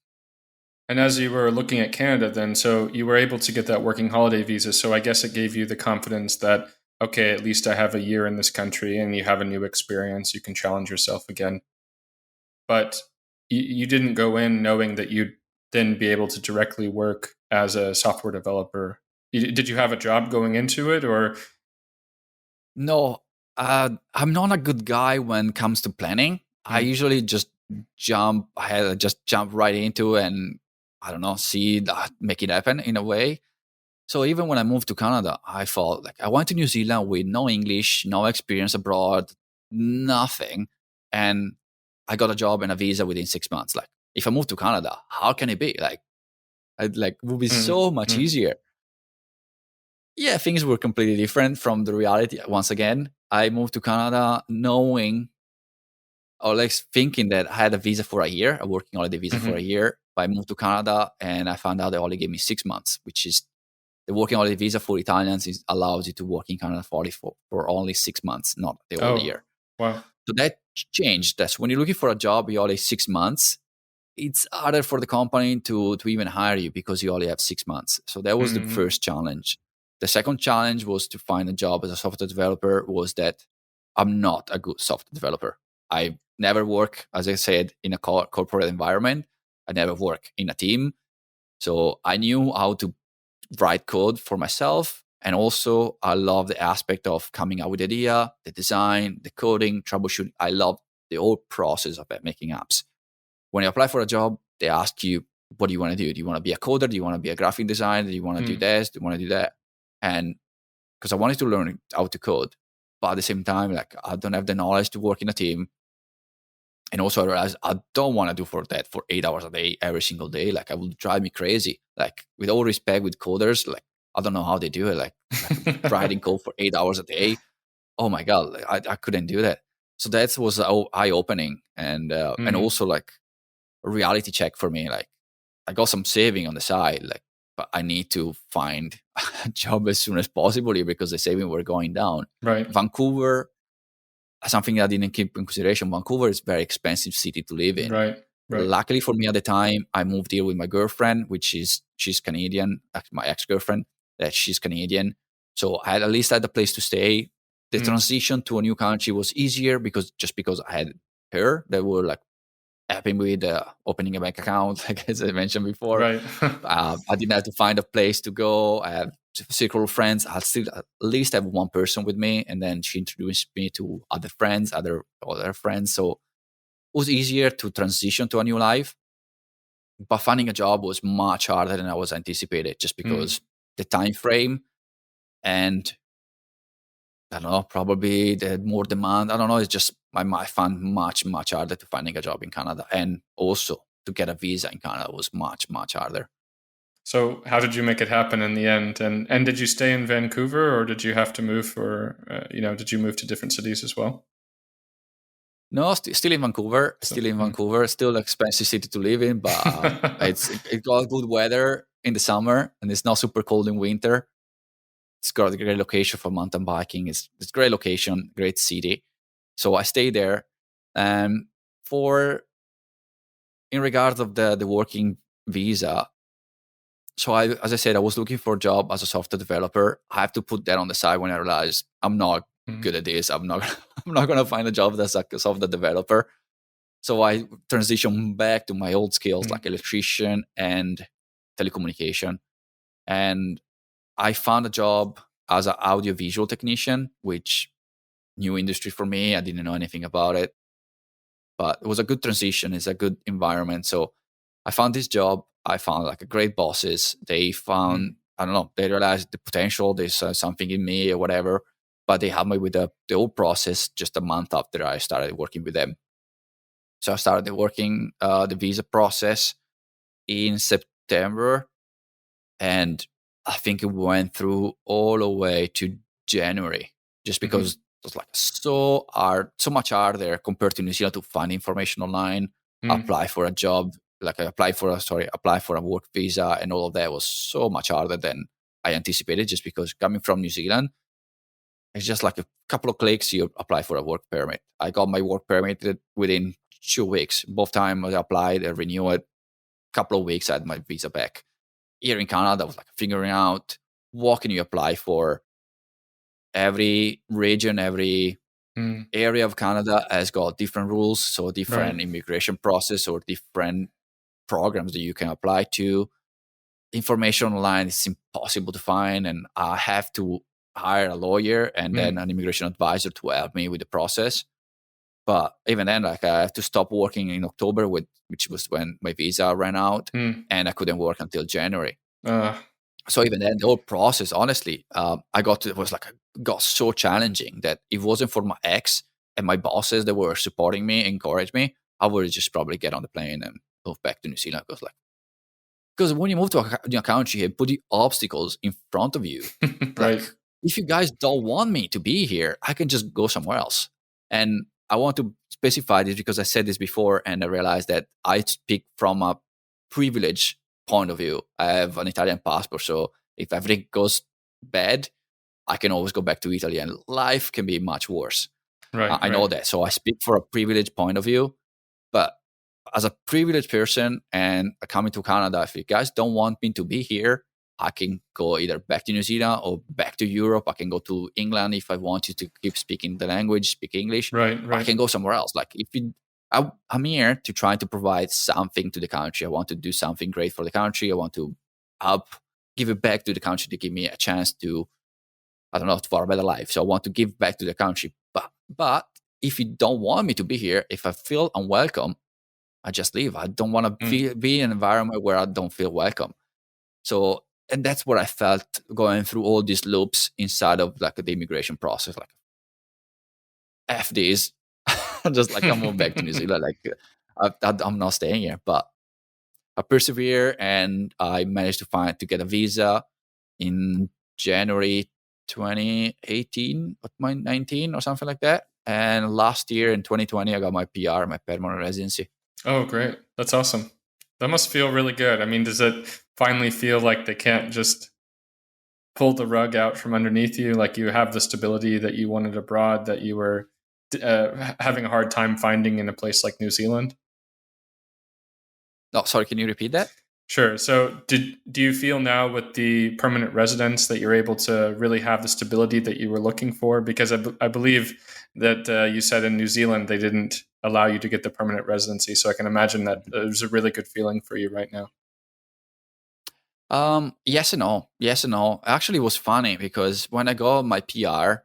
And as you were looking at Canada then, so you were able to get that working holiday visa. So I guess it gave you the confidence that, okay, at least I have a year in this country and you have a new experience. You can challenge yourself again. But you didn't go in knowing that you'd then be able to directly work as a software developer. Did you have a job going into it, or?
No, I'm not a good guy when it comes to planning. I usually just jump right into it and I don't know, see that, make it happen in a way. So even when I moved to Canada, I thought like I went to New Zealand with no English, no experience abroad, nothing, and I got a job and a visa within 6 months. Like if I move to Canada, how can it be? It would be so much easier. Yeah, things were completely different from the reality. Once again, I moved to Canada knowing, or like thinking that I had a visa for a year, a working holiday visa for a year. But I moved to Canada and I found out they only gave me 6 months, which is the working holiday visa for Italians allows you to work in Canada for only 6 months, not the whole year.
Wow.
So that changed. That's when you're looking for a job, you only 6 months. It's harder for the company to even hire you because you only have 6 months. So that was the first challenge. The second challenge was to find a job as a software developer. Was that I'm not a good software developer. I never work, as I said, in a corporate environment. I never work in a team. So I knew how to write code for myself. And also I love the aspect of coming up with the idea, the design, the coding, troubleshooting. I love the whole process of making apps. When you apply for a job, they ask you, what do you want to do? Do you want to be a coder? Do you want to be a graphic designer? Do you want to do this? Do you want to do that? And because I wanted to learn how to code, but at the same time, like I don't have the knowledge to work in a team. And also I realized I don't want to do for 8 hours a day, every single day. Like it would drive me crazy. Like with all respect with coders, like I don't know how they do it. Like writing code for 8 hours a day. Oh my God, like, I couldn't do that. So that was eye-opening and also like a reality check for me. Like I got some saving on the side, like, but I need to find a job as soon as possible here because the saving were going down.
Right.
Vancouver, something I didn't keep in consideration. Vancouver is a very expensive city to live in.
Right.
Luckily for me at the time, I moved here with my girlfriend, she's Canadian, my ex-girlfriend, that she's Canadian. So I at least had a place to stay. The transition to a new country was easier because I had her that were like helping with opening a bank account, like as I mentioned before.
Right.
I didn't have to find a place to go. I have a circle of friends. I still at least have one person with me, and then she introduced me to other friends, other friends. So it was easier to transition to a new life. But finding a job was much harder than I was anticipated, just because the time frame and I don't know, probably the more demand. I don't know. It's just I found much harder to finding a job in Canada, and also to get a visa in Canada was much harder.
So how did you make it happen in the end? And did you stay in Vancouver, or did you have to move did you move to different cities as well?
No, still in Vancouver. Still an expensive city to live in, but it got good weather in the summer, and it's not super cold in winter. It's got a great location for mountain biking. It's great location, great city. So I stayed there. In regards of the working visa, so as I said, I was looking for a job as a software developer. I have to put that on the side when I realized I'm not good at this. I'm not going to find a job as a software developer. So I transitioned back to my old skills like electrician and telecommunication. And I found a job as an audiovisual technician, which new industry for me. I didn't know anything about it, but it was a good transition. It's a good environment. So I found this job. I found like a great bosses. They found, I don't know, they realized the potential. They saw something in me or whatever, but they helped me with the whole process just a month after I started working with them. So I started working the visa process in September, and I think it went through all the way to January, just because it was like so much harder compared to New Zealand to find information online, apply for a job, like apply for a work visa, and all of that was so much harder than I anticipated, just because coming from New Zealand, it's just like a couple of clicks, you apply for a work permit. I got my work permit within 2 weeks. Both times I applied, I renewed it. Couple of weeks, I had my visa back. Here in Canada, I was like figuring out what can you apply for. Every region, every area of Canada has got different rules, so different immigration process or different programs that you can apply to. Information online is impossible to find, and I have to hire a lawyer and then an immigration advisor to help me with the process. But even then, like I have to stop working in October, which was when my visa ran out, and I couldn't work until January. So even then, the whole process, honestly, got so challenging that if it wasn't for my ex and my bosses that were supporting me, encouraged me, I would just probably get on the plane and move back to New Zealand. Because when you move to a country and put the obstacles in front of you,
Right.
like, if you guys don't want me to be here, I can just go somewhere else. And I want to specify this because I said this before, and I realized that I speak from a privileged point of view. I have an Italian passport, so if everything goes bad, I can always go back to Italy, and life can be much worse.
Right.
I know that. So I speak for a privileged point of view. But as a privileged person and coming to Canada, if you guys don't want me to be here, I can go either back to New Zealand or back to Europe. I can go to England if I want you to keep speaking the language, speak English.
Right.
I can go somewhere else. Like, I'm here to try to provide something to the country. I want to do something great for the country. I want to help give it back to the country to give me a chance to, I don't know, for a better life. So I want to give back to the country. But if you don't want me to be here, if I feel unwelcome, I just leave. I don't want to be in an environment where I don't feel welcome. So, and that's what I felt going through all these loops inside of like the immigration process. Like, F this, just like I'm moving back to New Zealand. Like, I'm not staying here. But I persevere, and I managed to get a visa in January 2018, 19 or something like that. And last year in 2020, I got my PR, my permanent residency.
Oh, great. That's awesome. That must feel really good. I mean, does it finally feel like they can't just pull the rug out from underneath you? Like, you have the stability that you wanted abroad, that you were having a hard time finding in a place like New Zealand?
Oh, sorry, can you repeat that?
Sure. So do you feel now with the permanent residence that you're able to really have the stability that you were looking for? Because I believe that you said in New Zealand they didn't allow you to get the permanent residency. So I can imagine that it was a really good feeling for you right now.
Yes and no. Yes and no. Actually, it was funny because when I got my PR,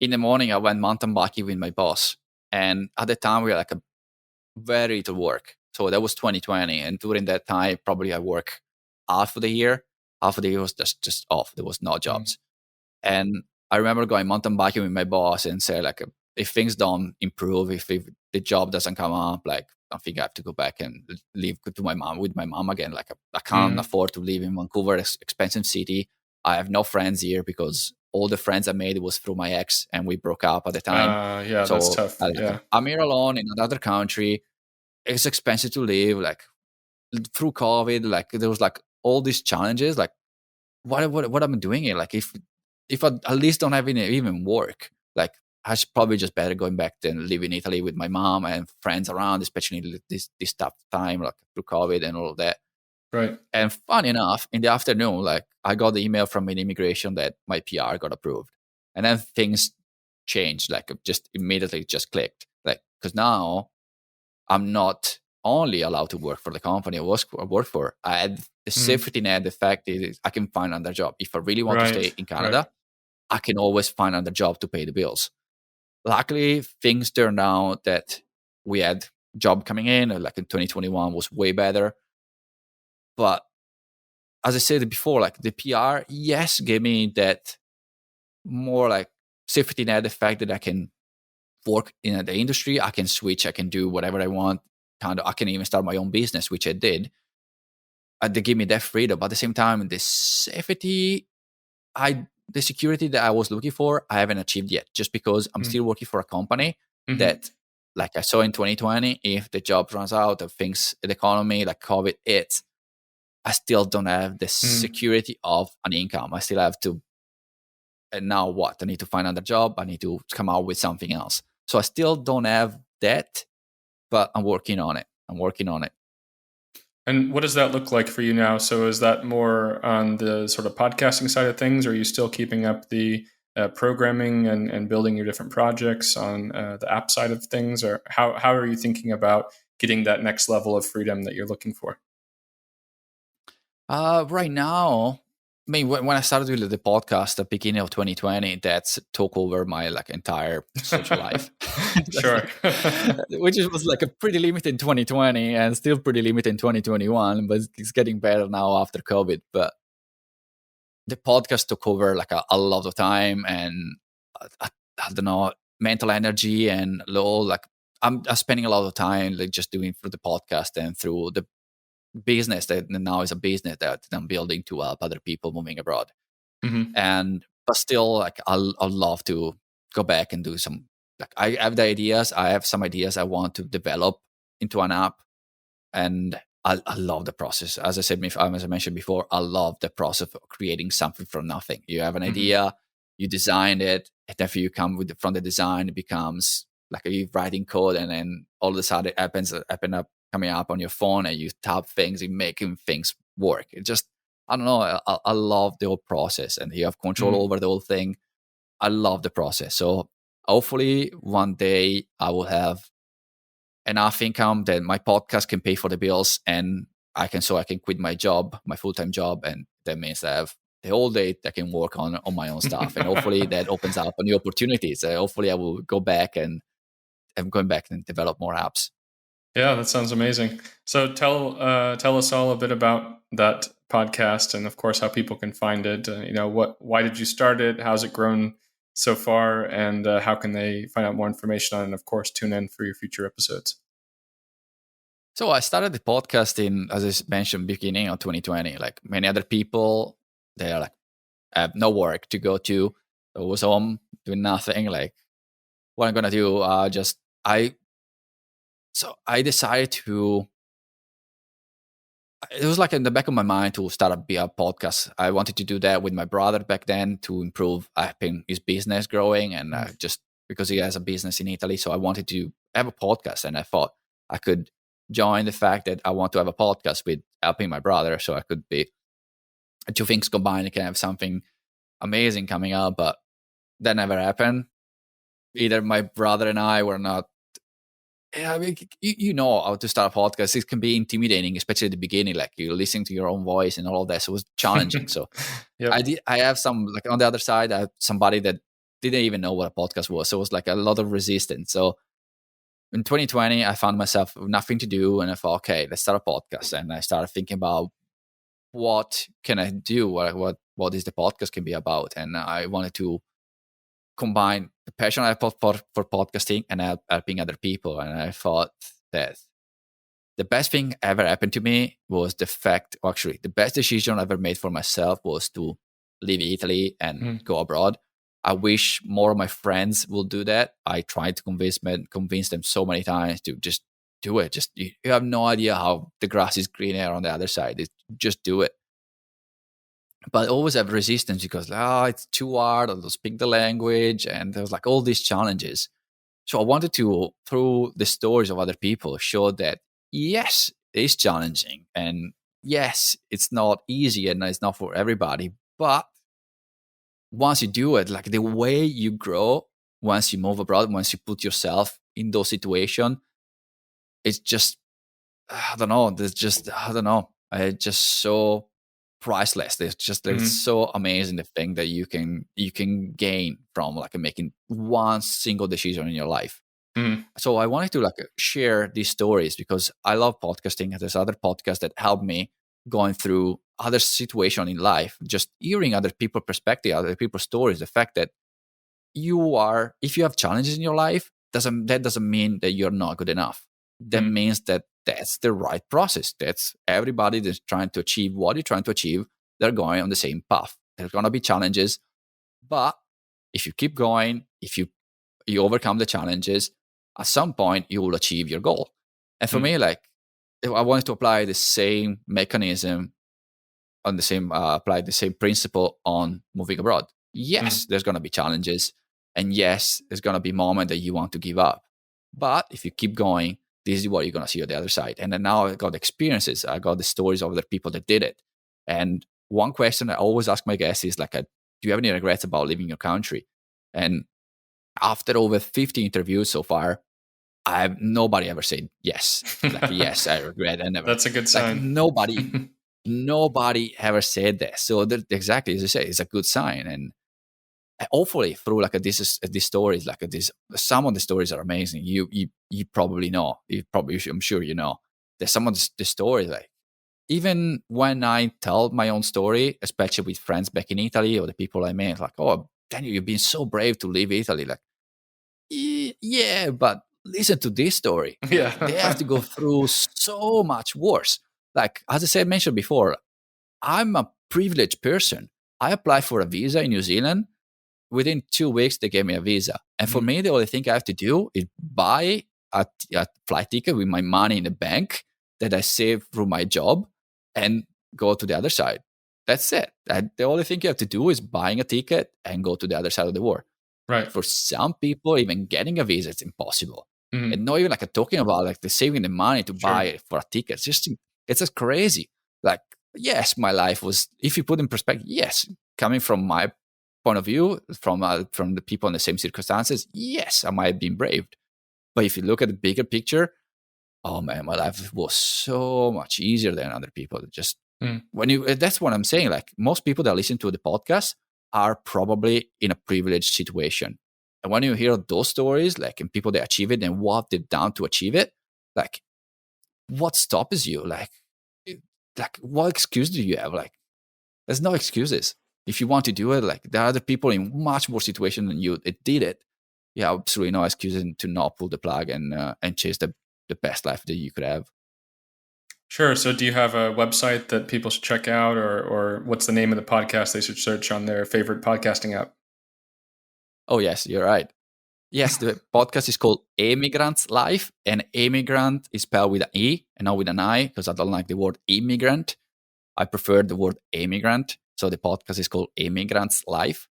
in the morning I went mountain biking with my boss. And at the time we were like very to work. So that was 2020. And during that time, probably I work half of the year. Half of the year was just off. There was no jobs. And I remember going mountain biking with my boss and say, like, if things don't improve, if the job doesn't come up, like, I think I have to go back and live with my mom again. Like, I can't afford to live in Vancouver, expensive city. I have no friends here because all the friends I made was through my ex, and we broke up at the time.
Yeah, so that's tough.
I'm here alone in another country. It's expensive to live. Like, through COVID, like, there was like all these challenges. Like, what am I doing here? Like, if I at least don't have even work, like, I should probably just better going back and live in Italy with my mom and friends around, especially this tough time, like through COVID and all of that.
Right.
And funny enough, in the afternoon, like, I got the email from an immigration that my PR got approved, and then things changed. Like, just immediately just clicked. Like, because now I'm not only allowed to work for the company I work for. I had the safety net, the fact that I can find another job. If I really want to stay in Canada, I can always find another job to pay the bills. Luckily, things turned out that we had job coming in, like in 2021 was way better. But as I said before, like, the PR, yes, gave me that more like safety net, the fact that I can work in the industry, I can switch, I can do whatever I want. I can even start my own business, which I did. They give me that freedom. But at the same time, the safety, the security that I was looking for, I haven't achieved yet. Just because I'm still working for a company that, like I saw in 2020, if the job runs out of things, the economy, like COVID hits, I still don't have the security of an income. I still have to. And now what? I need to find another job. I need to come out with something else. So I still don't have that, but I'm working on it.
And what does that look like for you now? So is that more on the sort of podcasting side of things? Or are you still keeping up the programming and building your different projects on the app side of things? Or how are you thinking about getting that next level of freedom that you're looking for?
Right now, I mean, when I started with the podcast at the beginning of 2020, that took over my like entire social life.
Sure.
Which was like a pretty limited in 2020 and still pretty limited in 2021, but it's getting better now after COVID. But the podcast took over like a lot of time, and I don't know, mental energy and low. Like, I'm spending a lot of time like just doing through the podcast and through the business that now is a business that I'm building to help other people moving abroad.
Mm-hmm.
But still, like I'll love to go back and do some. Like I have the ideas. I have some ideas I want to develop into an app, and I love the process. As I mentioned before, I love the process of creating something from nothing. You have an idea, you design it, and then you come from the design, it becomes like you writing code, and then all of a sudden it up coming up on your phone, and you tap things, and making things work. It just, I don't know. I love the whole process, and you have control over the whole thing. I love the process. So hopefully one day I will have enough income that my podcast can pay for the bills, and I can quit my job, my full-time job, and that means I have the whole day that I can work on my own stuff, and hopefully that opens up new opportunities. Hopefully I will go back and I'm going back and develop more apps.
Yeah, that sounds amazing. So tell us all a bit about that podcast, and of course how people can find it. Why did you start it? How's it grown so far, and how can they find out more information on it? And of course, tune in for your future episodes.
So I started the podcast as I mentioned, beginning of 2020. Like many other people, they are like have no work to go to. I was home doing nothing. Like what I'm gonna do? So I decided to. It was like in the back of my mind to start a podcast. I wanted to do that with my brother back then to improve helping his business growing, and just because he has a business in Italy, so I wanted to have a podcast, and I thought I could join the fact that I want to have a podcast with helping my brother, so I could be two things combined. I can have something amazing coming up, but that never happened. Either my brother and I were not. I mean, you know how to start a podcast. It can be intimidating, especially at the beginning. Like you're listening to your own voice and all of that. So it was challenging. So yep. I have some, like on the other side, I have somebody that didn't even know what a podcast was. So it was like a lot of resistance. So in 2020, I found myself with nothing to do, and I thought, okay, let's start a podcast. And I started thinking about what can I do? What is the podcast can be about? And I wanted to combine the passion I have for podcasting and helping other people. And I thought that the best thing ever happened to me was the best decision I ever made for myself was to leave Italy and go abroad. I wish more of my friends will do that. I tried to convince them so many times to just do it. Just you have no idea how the grass is greener on the other side. Just do it. But I always have resistance because it's too hard. I don't speak the language, and there was like all these challenges. So I wanted to, through the stories of other people, show that yes, it is challenging, and yes, it's not easy, and it's not for everybody. But once you do it, like the way you grow, once you move abroad, once you put yourself in those situations, it's just I don't know. It's just so priceless. It's so amazing, the thing that you can gain from like making one single decision in your life. So I wanted to like share these stories because I love podcasting. There's other podcasts that help me going through other situations in life, just hearing other people's perspective, other people's stories. The fact that if you have challenges in your life, that doesn't mean that you're not good enough. That means that's the right process. That's everybody that's trying to achieve what you're trying to achieve. They're going on the same path. There's going to be challenges, but if you keep going, if you overcome the challenges, at some point you will achieve your goal. And for me, like I wanted to apply the same mechanism apply the same principle on moving abroad. Yes, there's going to be challenges, and yes, there's going to be moments that you want to give up. But if you keep going, this is what you're going to see on the other side. And then now I got experiences. I got the stories of the people that did it. And one question I always ask my guests is like, do you have any regrets about leaving your country? And after over 50 interviews so far, nobody ever said yes. Like, yes, I regret. I never.
That's a good sign.
Like, nobody ever said that. So exactly as you say, it's a good sign. And hopefully through like these stories, like some of the stories are amazing. You probably know. I'm sure you know. There's some of the stories, like even when I tell my own story, especially with friends back in Italy or the people I met, like, oh, Daniel, you've been so brave to leave Italy. Like, yeah, but listen to this story.
Yeah.
They have to go through so much worse. like, as I said, mentioned before, I'm a privileged person. I applied for a visa in New Zealand. Within 2 weeks, they gave me a visa. And for me, the only thing I have to do is buy a flight ticket with my money in the bank that I saved through my job and go to the other side. That's it. The only thing you have to do is buying a ticket and go to the other side of the world.
Right.
For some people, even getting a visa, it's impossible.
Mm-hmm.
And not even like talking about like the saving the money to buy for a ticket. It's just crazy. Like, yes, my life was, if you put in perspective, yes, coming from my point of view, from the people in the same circumstances, yes, I might have been braved. But if you look at the bigger picture, oh man, my life was so much easier than other people. Just that's what I'm saying. Like, most people that listen to the podcast are probably in a privileged situation. And when you hear those stories, like, and people that achieve it and what they've done to achieve it, like, what stops you? Like, what excuse do you have? Like, there's no excuses. If you want to do it, like, there are other people in much more situation than you that did it. Yeah, absolutely no excuses to not pull the plug and chase the best life that you could have.
Sure. So do you have a website that people should check out, or what's the name of the podcast they should search on their favorite podcasting app?
Oh, yes, you're right. Yes, the podcast is called Emigrant's Life, and Emigrant is spelled with an E and not with an I, because I don't like the word immigrant. I prefer the word emigrant. So the podcast is called Emigrant's Life.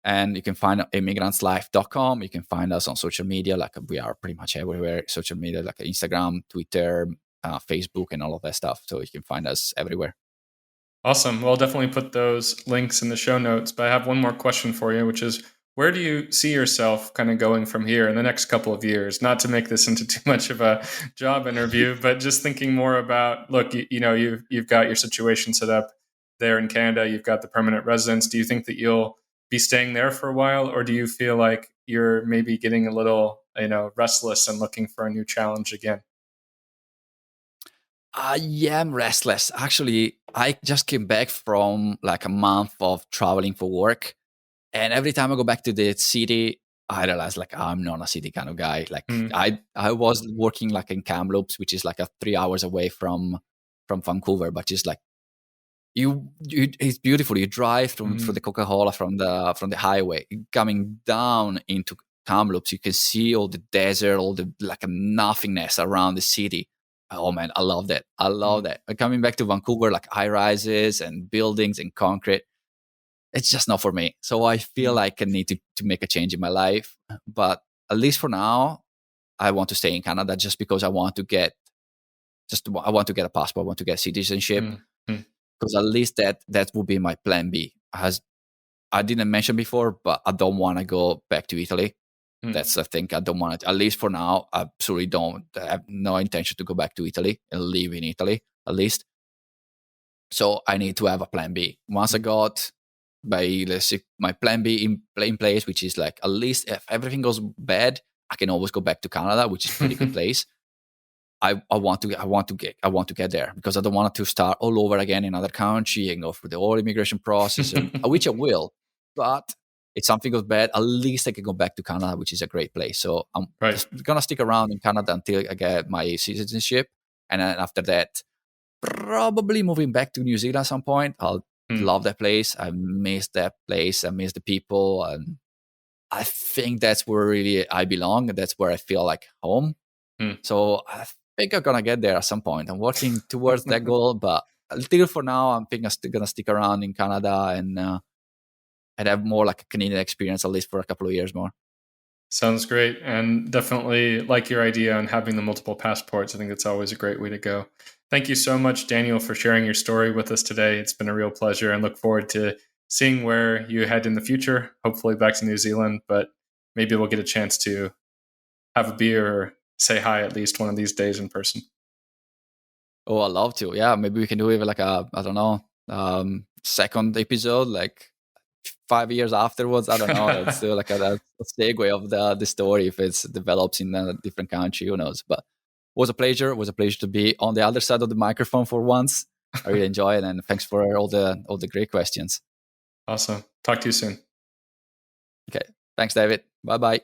And you can find emigrantslife.com. You can find us on social media. Like, we are pretty much everywhere. Social media, like Instagram, Twitter, Facebook, and all of that stuff. So you can find us everywhere.
Awesome. Well, I'll definitely put those links in the show notes. But I have one more question for you, which is, where do you see yourself kind of going from here in the next couple of years? Not to make this into too much of a job interview, but just thinking more about, look, you've got your situation set up there in Canada. You've got the permanent residence. Do you think that you'll be staying there for a while, or do you feel like you're maybe getting a little, restless and looking for a new challenge again?
I am restless. Actually, I just came back from like a month of traveling for work. And every time I go back to the city, I realize, like, I'm not a city kind of guy. Like, I was working like in Kamloops, which is like 3 hours away from Vancouver, but just like, it's beautiful. You drive through the Coca-Cola from the highway, coming down into Kamloops. You can see all the desert, all the like nothingness around the city. Oh man, I love that. I love that. Coming back to Vancouver, like high rises and buildings and concrete, it's just not for me. So I feel like I need to make a change in my life. But at least for now, I want to stay in Canada just because I want to get a passport. I want to get citizenship. Because at least that would be my plan B. As I didn't mention before, but I don't want to go back to Italy. That's the thing. I don't want to, at least for now, I absolutely don't. I have no intention to go back to Italy and live in Italy, at least. So I need to have a plan B. Once I got my plan B in place, which is like, at least if everything goes bad, I can always go back to Canada, which is a pretty good place. I want to get there, because I don't want to start all over again in another country and go through the whole immigration process, which I will. But if something goes bad, at least I can go back to Canada, which is a great place. So I'm just gonna stick around in Canada until I get my citizenship, and then after that, probably moving back to New Zealand at some point. I'll love that place. I miss that place. I miss the people, and I think that's where really I belong. That's where I feel like home. So I think I'm gonna get there at some point. I'm working towards that goal, but until for now, I'm thinking I'm still gonna stick around in Canada and have more like a Canadian experience, at least for a couple of years more.
Sounds great, and definitely like your idea on having the multiple passports. I think that's always a great way to go. Thank you so much, Daniel, for sharing your story with us today. It's been a real pleasure, and look forward to seeing where you head in the future, hopefully back to New Zealand, but maybe we'll get a chance to have a beer or say hi at least one of these days in person.
Oh, I'd love to. Yeah, maybe we can do even like second episode, like 5 years afterwards. I don't know. Let's do like a segue of the story if it develops in a different country. Who knows? But it was a pleasure. It was a pleasure to be on the other side of the microphone for once. I really enjoy it, and thanks for all the great questions.
Awesome. Talk to you soon.
Okay. Thanks, David. Bye-bye.